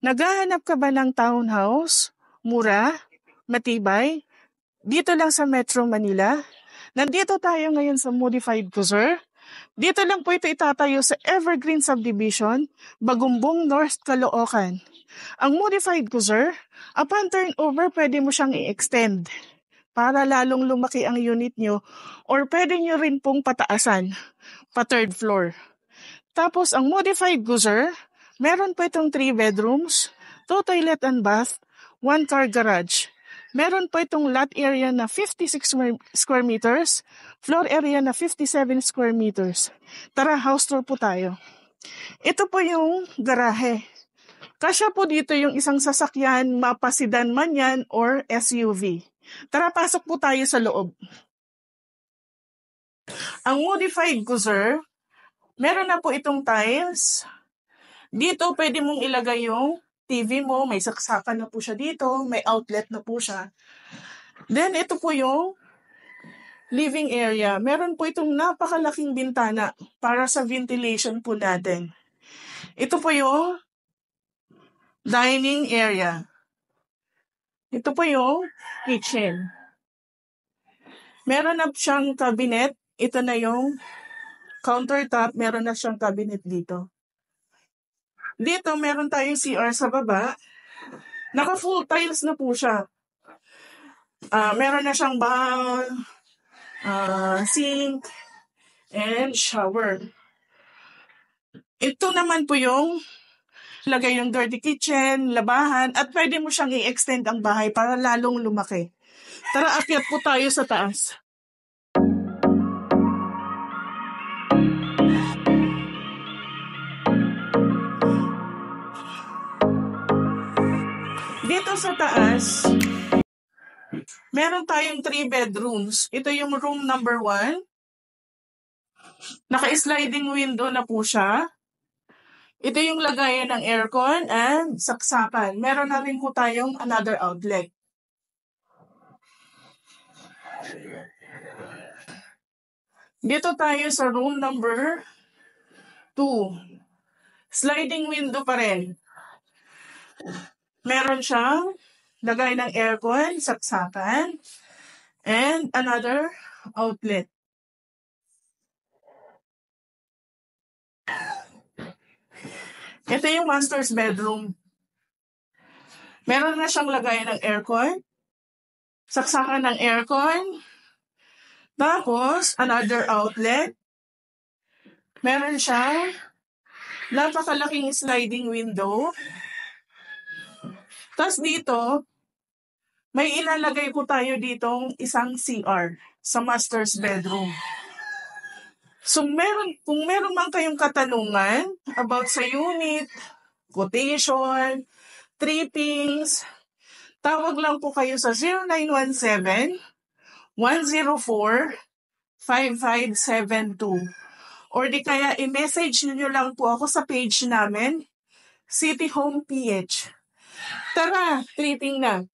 Naghahanap ka ba ng townhouse? Mura? Matibay? Dito lang sa Metro Manila? Nandito tayo ngayon sa Modified Cruiser. Dito lang po ito itatayo sa Evergreen Subdivision, Bagumbong North, Caloocan. Ang Modified Cruiser, upon turnover, pwede mo siyang i-extend para lalong lumaki ang unit nyo or pwede nyo rin pong pataasan pa third floor. Tapos ang Modified Cruiser, meron po itong 3 bedrooms, 2 toilet and bath, 1 car garage. Meron po itong lot area na 56 square meters, floor area na 57 square meters. Tara, house tour po tayo. Ito po yung garahe. Kasya po dito yung isang sasakyan, mapasidan man yan or SUV. Tara, pasok po tayo sa loob. Ang Modified Cruiser, meron na po itong tiles. Dito pwede mong ilagay yung TV mo, may saksakan na po siya dito, may outlet na po siya. Then ito po yung living area. Meron po itong napakalaking bintana para sa ventilation po natin. Ito po yung dining area. Ito po yung kitchen. Meron na siyang cabinet. Ito na yung countertop. Meron na siyang cabinet dito. Dito, meron tayong CR sa baba. Naka-full tiles na po siya. Meron na siyang bowl, sink, and shower. Ito naman po yung lagay yung dirty kitchen, labahan, at pwede mo siyang i-extend ang bahay para lalong lumaki. Tara, akyat po tayo sa taas. Dito sa taas, meron tayong 3 bedrooms. Ito yung room number 1. Naka-sliding window na po siya. Ito yung lagayan ng aircon and saksakan. Meron na rin po tayong another outlet. Dito tayo sa room number 2. Sliding window pa rin. Meron siyang lagay ng aircon, saksakan, and another outlet. Ito yung master's bedroom. Meron na siyang lagay ng aircon, saksakan ng aircon, tapos another outlet. Meron siyang napakalaking sliding window. Tapos dito, may ilalagay po tayo ditong isang CR sa master's bedroom. So kung meron man kayong katanungan about sa unit, quotation, trippings, tawag lang po kayo sa 0917-104-5572. Or di kaya i-message niyo lang po ako sa page namin, City Home PH. Tara, tripping na.